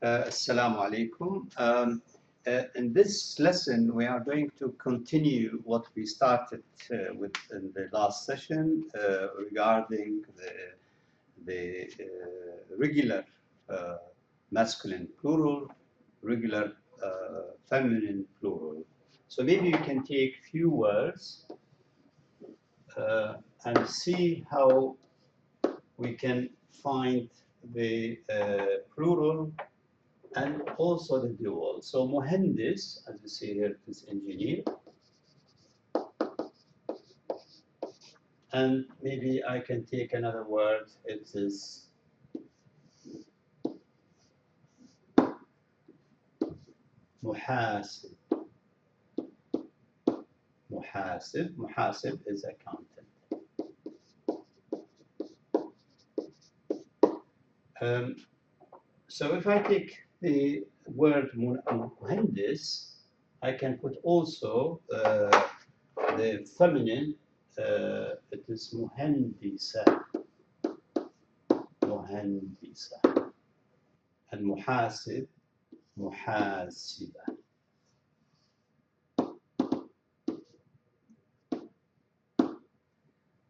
Assalamu alaikum. In this lesson, we are going to continue what we started with in the last session regarding the regular masculine plural, regular feminine plural. So maybe you can take few words and see how we can find the plural and also the dual. So Mohandis, as you see here, is engineer. And maybe I can take another word, it is Muhasib. Muhasib is accountant. So if I take the word Muhandis, I can put also the feminine, it is Muhandisa. And Muhasib, Muhasiba.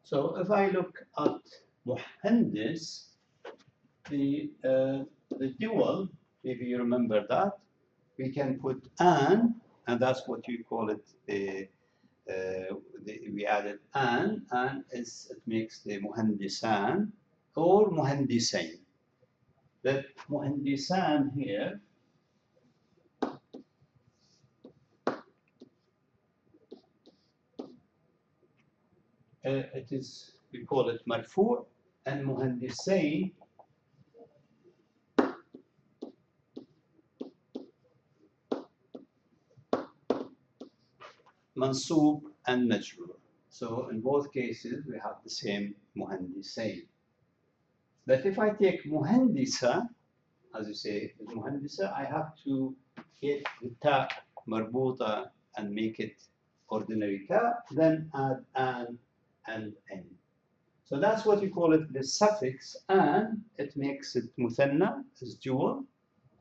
So if I look at Muhandis, the dual, if you remember that, we can put an, and that's what you call it. We added an, and it makes the Muhandisan or Muhandisain. That Muhandisan here it is, we call it marfu', and Muhandisain mansub and majrur. So in both cases we have the same Muhandisain. But if I take Muhandisa, as you say, Muhandisa, I have to get the ta marbuta and make it ordinary ta, then add an and n. So that's what you call it, the suffix an, it makes it muthanna, is dual,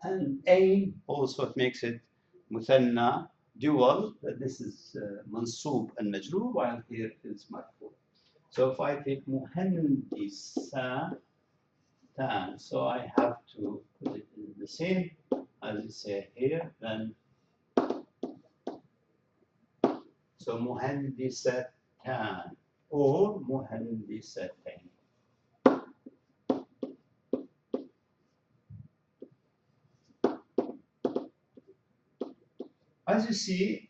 and a also it makes it muthanna, dual, this is mansub and majrur, while here is marfu. So if I take muhandisa, so I have to put it in the same as you say here, then so muhandisatan or muhandisatain. As you see,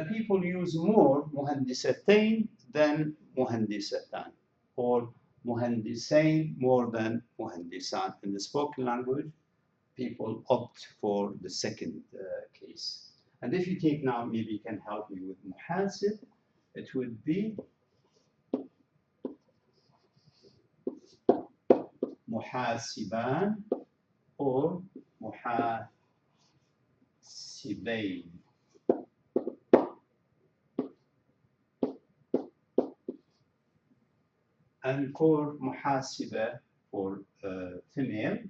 people use more muhandisatain than muhandisatan, or muhandisain more than muhandisan. In the spoken language, people opt for the second case. And if you take now, maybe you can help me with muhasib, it would be muhasiban or muhasibain. And for muhasiba, for feminine,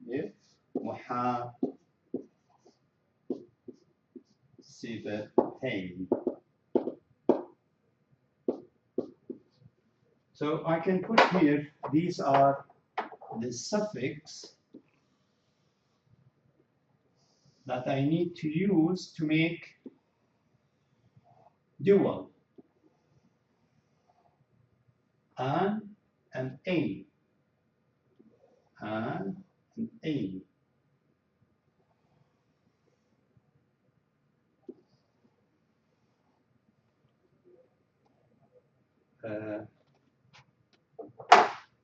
here, muhasibatain. So I can put here, these are the suffix that I need to use to make dual. An and a. An and a.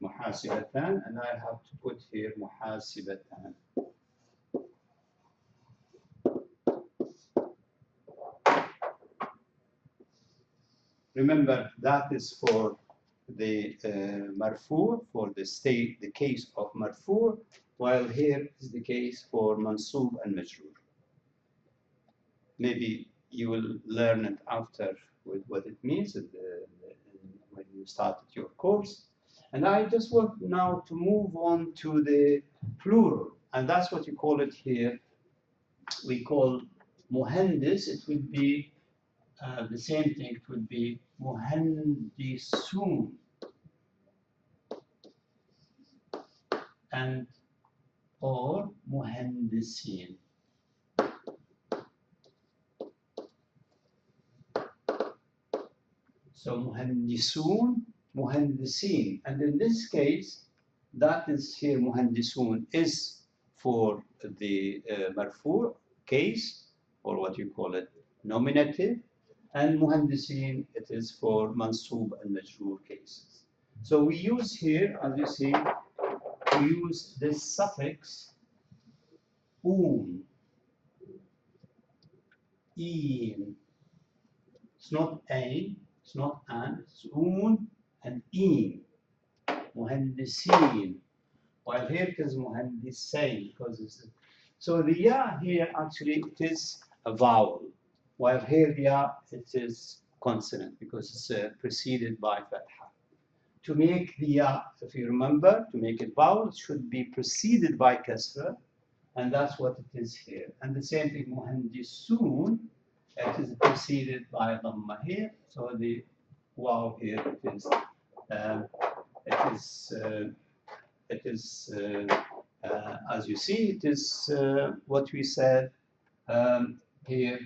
Muhasibatan, and I have to put here muhasibatan. Remember, that is for the marfu', for the case of marfu', while here is the case for mansub and majrur. Maybe you will learn it after with what it means when you started your course. And I just want now to move on to the plural. and that's what you call it here. We call muhandis. It would be the same thing. It would be muhandisun and or muhandisin. So muhandisun, muhandisin, and in this case, that is here muhandisun is for the marfu case, or what you call it, nominative, and muhandisin it is for mansub and majroor cases. So we use here, as you see, we use this suffix un, in. It's not ein, it's not an, it's un and in. Muhandisin. While here it is muhandisain because it's so the ya here actually it is a vowel, while here ya it is consonant because it's preceded by fatha. To make the ya, if you remember, to make it vowel, it should be preceded by kasra, and that's what it is here. And the same thing, muhandisun, it is preceded by dhamma here. So the wow here it is as you see, it is what we said here,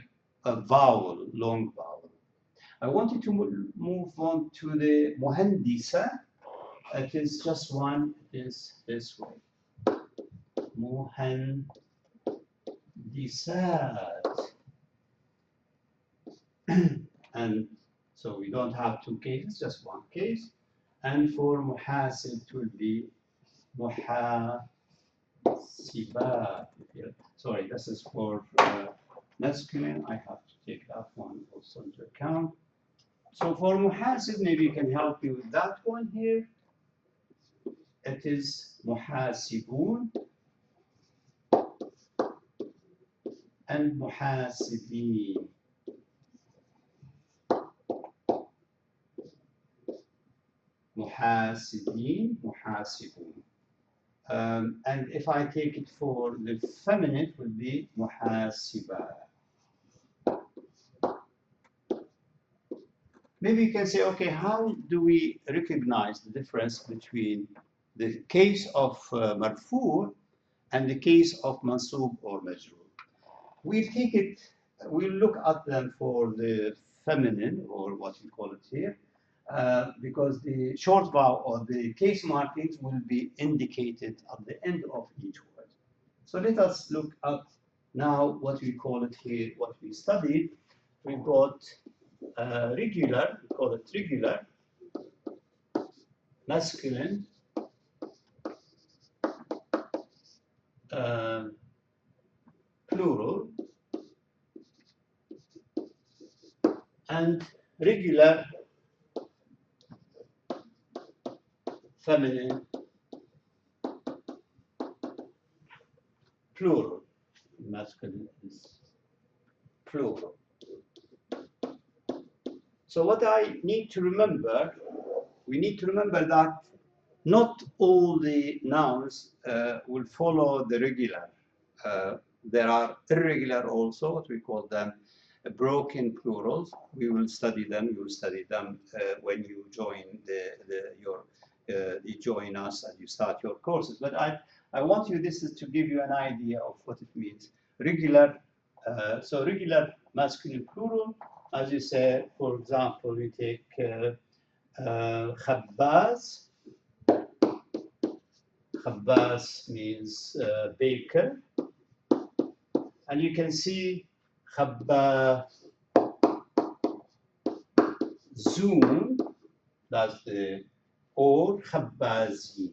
a vowel, long vowel. I wanted to move on to the muhandisa. It is just one, it is this way. Muhandisat. And so we don't have two cases, just one case. And for muhasib, it will be muhasibat. Sorry, this is for masculine. I have to take that one also into account. So for muhasib, maybe you can help me with that one here. It is muhasibun and muhasibin. Muhasibin, muhasibun. And if I take it for the feminine, it would be muhasiba. Maybe you can say, okay, how do we recognize the difference between the case of marfu and the case of mansub or majroor? We'll look at them for the feminine, or what we call it here, because the short vowel or the case markings will be indicated at the end of each word. So let us look at now what we call it here, what we studied. We've got regular, we call it regular, masculine, plural, and regular, feminine, plural. Masculine is plural. So what I need to remember, we need to remember that not all the nouns will follow the regular. There are irregular also, what we call them broken plurals. We will study them. You will study them when you join you join us and you start your courses. But I want you, this is to give you an idea of what it means. Regular, so regular masculine plural, as you say, for example, we take khabbaz. Khabbaz means baker. And you can see khabbazun, that's the, or khabbazin.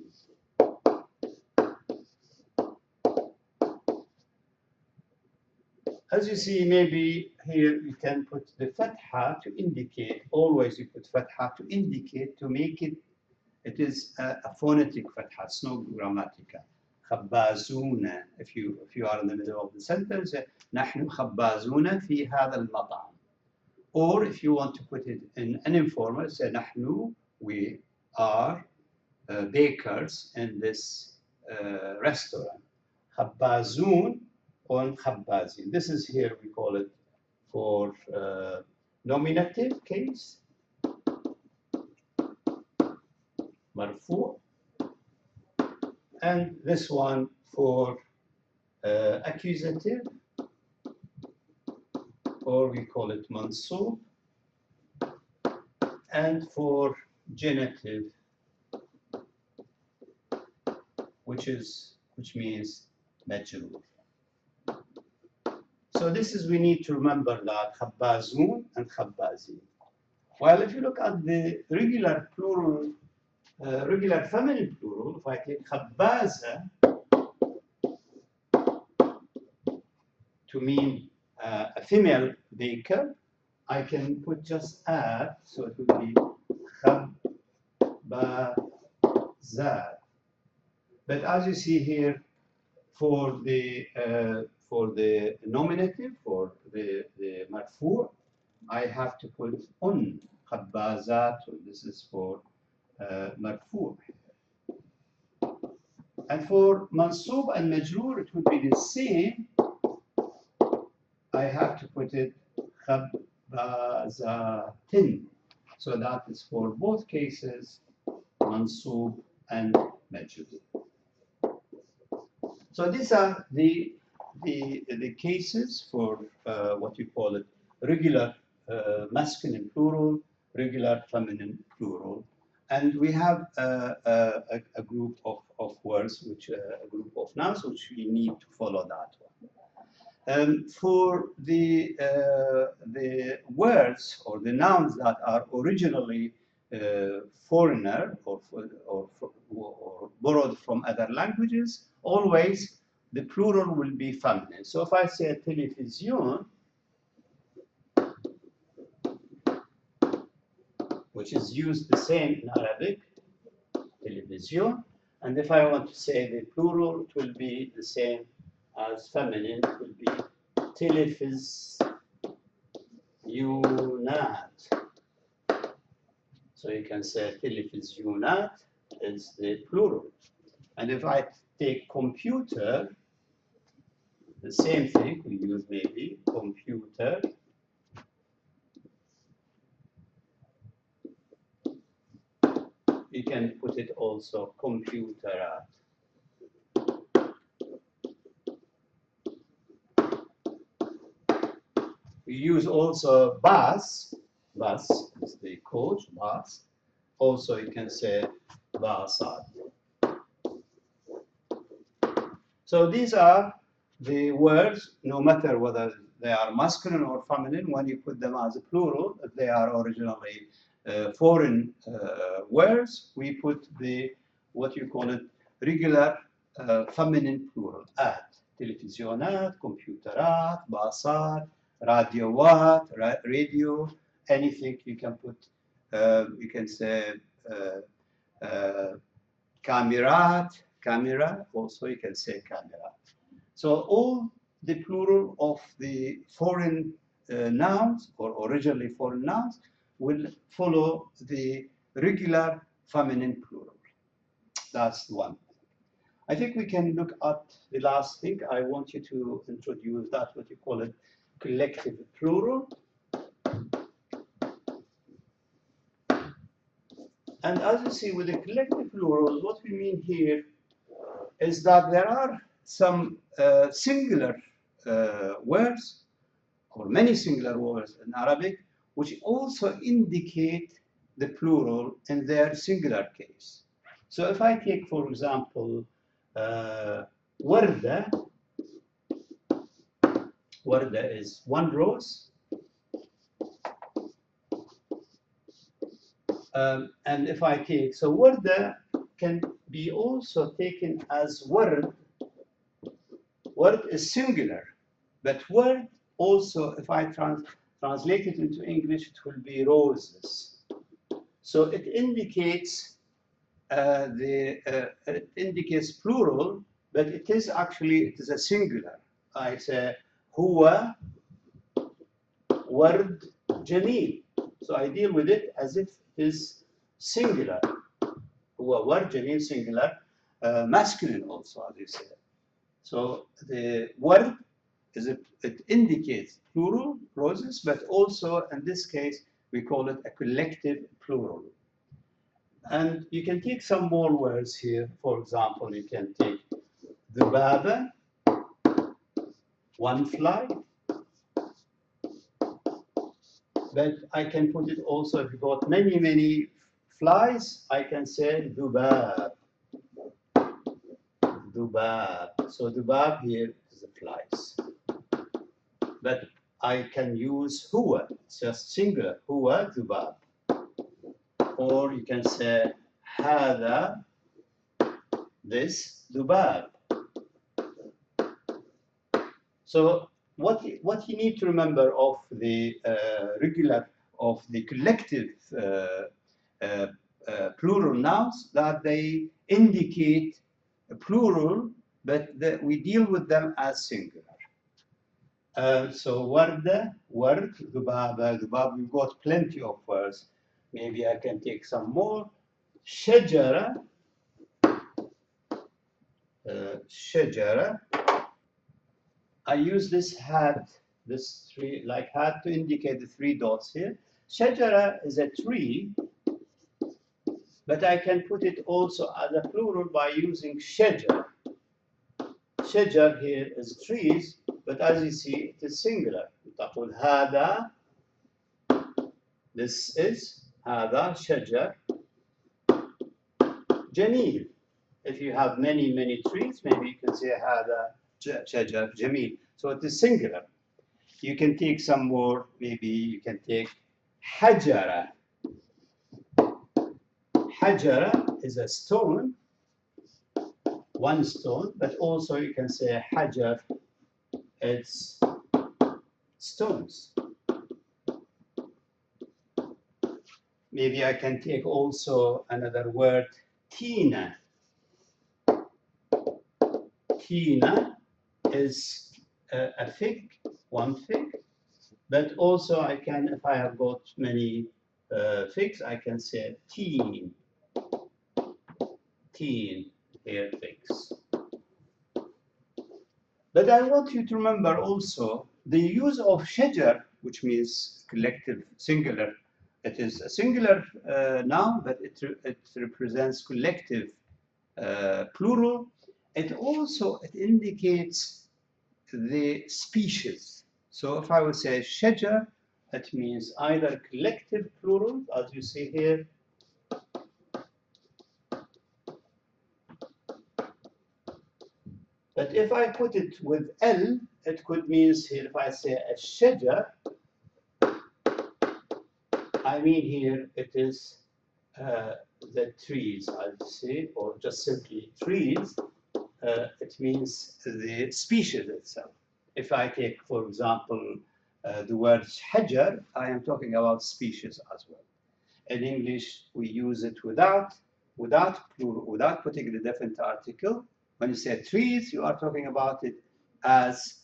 As you see, maybe here you can put the fatha to indicate, always you put fatha to indicate, to make it, it is a phonetic fatha, it's no grammatical. خبازون, if you are in the middle of the sentence, نحن خبازون في هذا المطعم. Or if you want to put it in an informal, say نحن, we are bakers in this restaurant. خبازون on خبازين. This is here we call it for nominative case, مرفوع, and this one for accusative, or we call it mansub, and for genitive, which means majrur. So this is, we need to remember that خبازون and خبازين. While if you look at the regular plural, regular feminine plural, if I take خبازة to mean a female baker, I can put just at, so it would be خبازات. But as you see here, for the nominative, for the marfu, I have to put on خبازات. This is for marfu. And for mansub and majrur, it would be the same. I have to put it خبازات. So that is for both cases, mansub and majrur. So these are the cases for what you call it regular masculine plural, regular feminine plural, and we have a group of words, which a group of nouns, which we need to follow that one. For the words or the nouns that are originally foreigner or borrowed from other languages, always the plural will be feminine. So if I say television, which is used the same in Arabic, television, and if I want to say the plural, it will be the same as feminine, it will be televizionat. So you can say televizionat is the plural. And if I take computer, the same thing, we use maybe computer. You can put it also computerat. We use also bus is the coach, bus. Also you can say basad. So these are the words, no matter whether they are masculine or feminine, when you put them as a plural, if they are originally foreign words, we put the, what you call it, regular feminine plural, at. Televizionat, computerat, basat, radioat, radio, anything you can put, you can say kamerat, camera, also you can say camera. So all the plural of the foreign nouns or originally foreign nouns will follow the regular feminine plural. That's one. I think we can look at the last thing. I want you to introduce that, what you call it, collective plural. And as you see with the collective plural, what we mean here is that there are some singular words, or many singular words in Arabic, which also indicate the plural in their singular case. So if I take, for example, warda, warda is one rose, and if I take, so warda can be also taken as word. Word is singular, but word also, if I translate it into English, it will be roses. So it indicates it indicates plural, but it is actually, it is a singular. I say huwa word jameel. So I deal with it as if it is singular. Huwa word jameel, singular, masculine also, as you say. So the word it indicates plural clauses, but also in this case we call it a collective plural. And you can take some more words here. For example, you can take ذبابة, one fly. But I can put it also, if you got many flies, I can say ذباب. ذباب. So ذباب here is the flies. But I can use هو, it's just singular, هو ذباب. Or you can say هذا, this ذباب. So what you need to remember of the regular, of the collective plural nouns, that they indicate a plural, but we deal with them as singular. So وردة, ورد, ذبابة, ذباب, we've got plenty of words. Maybe I can take some more. شجرة, شجرة. I use this hat, this tree, like hat, to indicate the three dots here. شجرة is a tree, but I can put it also as a plural by using شجر. شجر here is trees, but as you see, it is singular. تقول هذا, this is هذا شجر جميل. If you have many trees, maybe you can say هذا شجر جميل. So it is singular. You can take some more, maybe you can take حجرة. حجرة is a stone, one stone, but also you can say حجر, it's stones. Maybe I can take also another word, تينة. تينة is a fig, one fig, but also I can, if I have got many figs, I can say teen. Teen, here figs. But I want you to remember also the use of شجر, which means collective, singular. It is a singular noun, but it represents collective plural. It also indicates the species. So if I would say شجر, it means either collective plural, as you see here, but if I put it with L, it could mean here, if I say الشجر, I mean here it is the trees, I'll say, or just simply trees. It means the species itself. If I take, for example, the word حجر, I am talking about species as well. In English, we use it without plural, without putting the definite article. When you say trees, you are talking about it as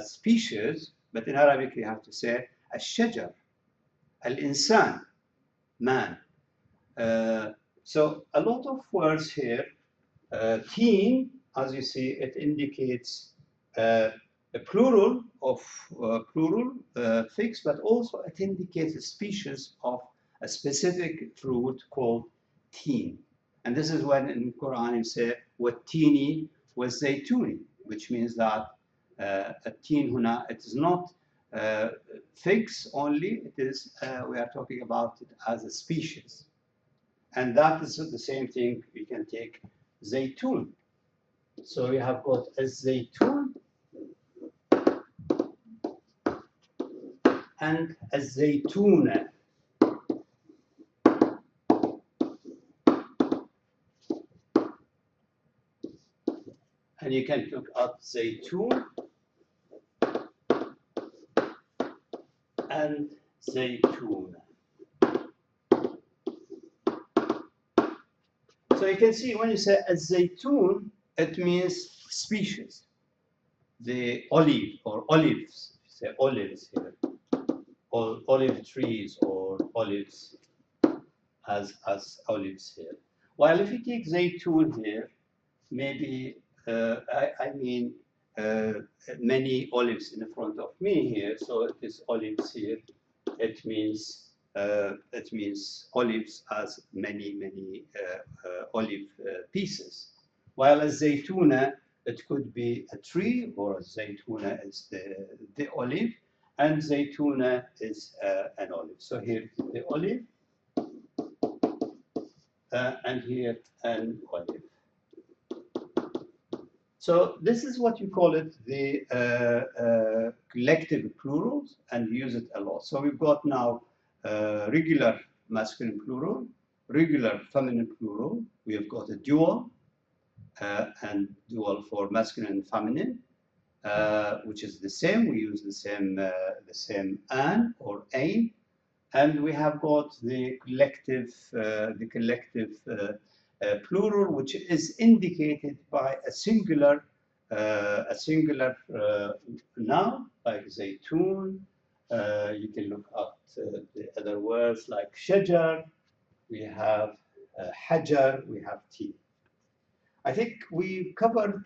species. But in Arabic, you have to say الشجر, الإنسان, man. So a lot of words here. Teen, as you see, it indicates a plural of plural figs, but also it indicates a species of a specific fruit called teen. And this is when in Quran you say وَالتِّينِ وَالزَّيْتُونِ, which means that a teen huna, it is not figs only, it is we are talking about it as a species. And that is the same thing we can take zaytun. So we have got a zaytun and a zaytuna. And you can look up zaytun and zaytuna. So you can see when you say a zaytun, it means species. The olive or olives, say olives here, or olive trees or olives as olives here. While if you take zaytun here, maybe I mean many olives in front of me here. So it is olives here. It means olives as many olive pieces. While a zaytuna, it could be a tree, or a zaytuna is the olive, and zaytuna is an olive. So here the olive, and here an olive. So this is what you call it, the collective plurals, and use it a lot. So we've got now regular masculine plural, regular feminine plural. We have got a dual, and dual for masculine and feminine, which is the same. We use the same an or ain, and we have got the collective plural, which is indicated by a singular noun like zaytun. You can look at the other words like shajar. We have hajar. We have tea. I think we covered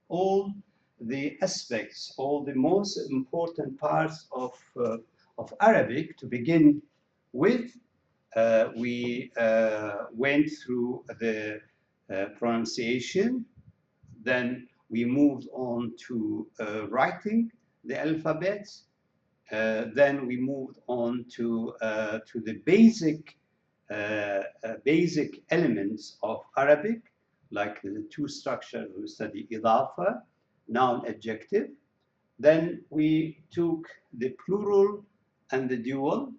all the aspects, all the most important parts of Arabic to begin with. We went through the pronunciation, then we moved on to writing the alphabet, then we moved on to the basic elements of Arabic, like the two structures we study, idafa, noun, adjective. Then we took the plural and the dual,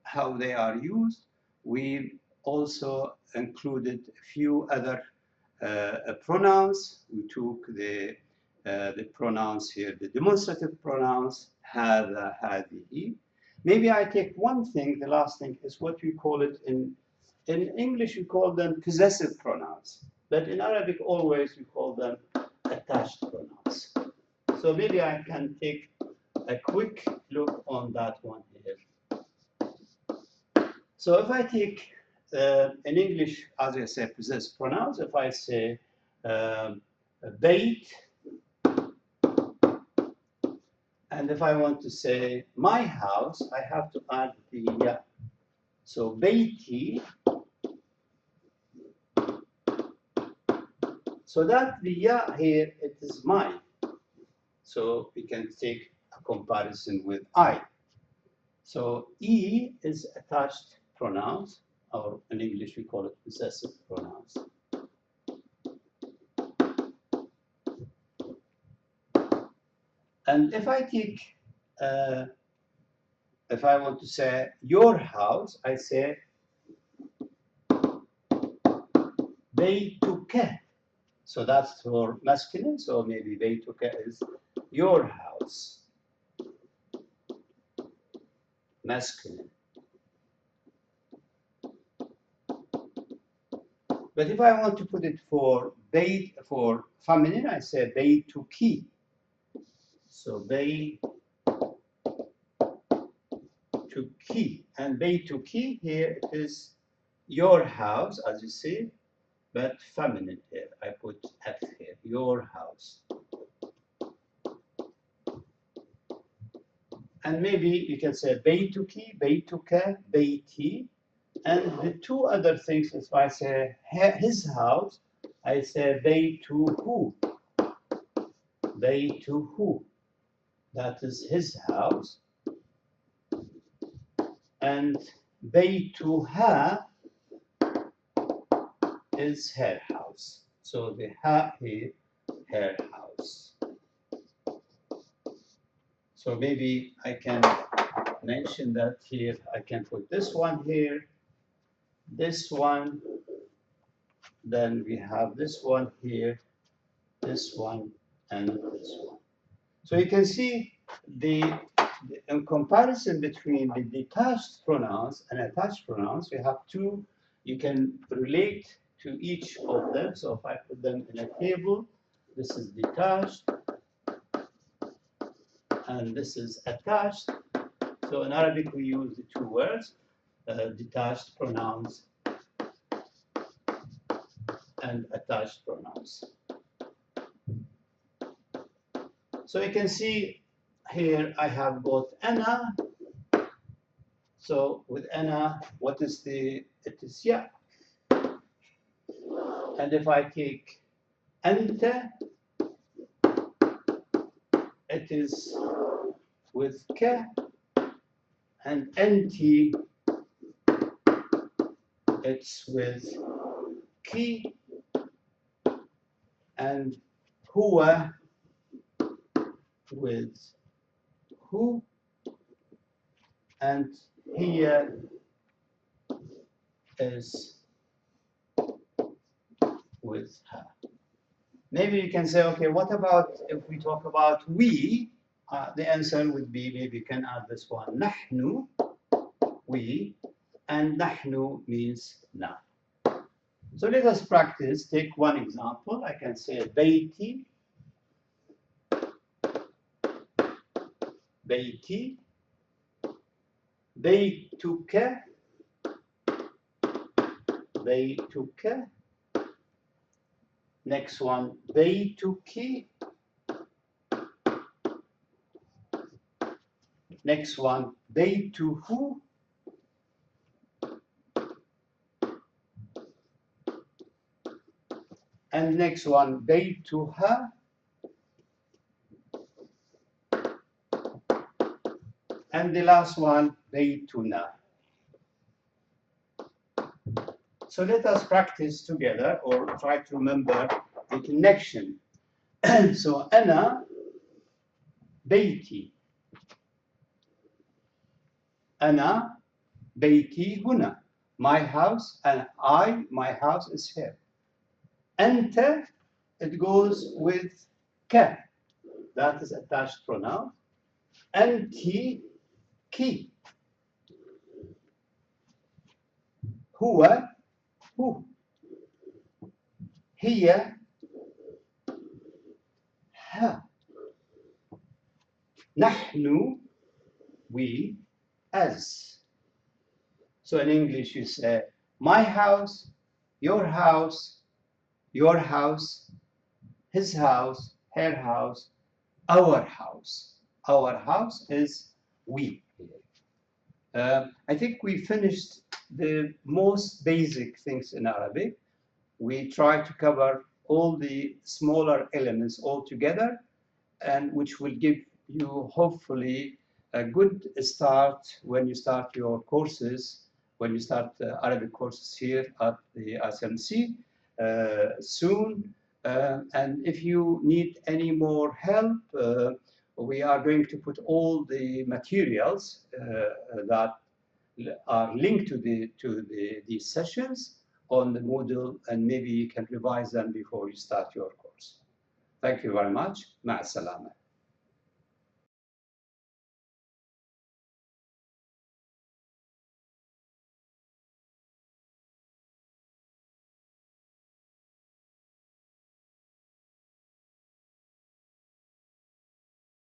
how they are used. We also included a few other pronouns. We took the pronouns here, the demonstrative pronouns, هذا, هذه. Maybe I take one thing, the last thing is what we call it in English, we call them possessive pronouns. But in Arabic, always we call them attached pronouns. So maybe I can take a quick look on that one here. So if I take in English, as I say, possessive pronouns, if I say Beit, and if I want to say my house, I have to add the ya. So Beiti. So that the ya here, it is mine. So we can take a comparison with I. So E is attached pronouns, or in English we call it possessive pronouns. And if I take, if I want to say your house, I say Beytuke. So that's for masculine, so maybe Beytuke is your house. Masculine. But if I want to put it for feminine, I say Beytuki. So Beytuki, and Beytuki here it is your house, as you see, but feminine here. I put F here, your house. And maybe you can say Beytuki, Beytuka, Beyti. And the two other things, if I say his house, I say Beytuhu. Beytuhu. That is his house. And Beytuha is her house. So the ha here, her house. So maybe I can mention that here. I can put this one here, this one, then we have this one here, this one, and this one. So you can see in comparison between the detached pronouns and attached pronouns, we have two. You can relate to each of them. So if I put them in a table, this is detached, and this is attached. So in Arabic, we use the two words, detached pronouns and attached pronouns. So you can see here I have both ana. So with ana, what is it is ya. And if I take anta, it is with ka, and anti, it's with ki, and huwa with who, and here is with her. Maybe you can say, okay, what about if we talk about we? The answer would be, maybe you can add this one, nahnu, we, and nahnu means now. So let us practice. Take one example. I can say beiti, beiti, beituka, beituka. Next one, beituki. Next one, beituhu. And next one, beituha. And the last one, beituna. So let us practice together, or try to remember the connection. So ana beiti. Ana beiti huna. My house, and my house is here. Anta, it goes with ka. That is attached pronoun. Anti, ki. Huwa, who. Hiya, ha. Nahnu, we, as. So in English you say, my house, your house, your house, his house, her house, our house. Our house is we. I think we finished the most basic things in Arabic. We try to cover all the smaller elements all together, and which will give you hopefully a good start when you start your courses, when you start Arabic courses here at the ISMC soon. And if you need any more help, we are going to put all the materials that are linked to these sessions on the Moodle, and maybe you can revise them before you start your course. Thank you very much. مع السلامة.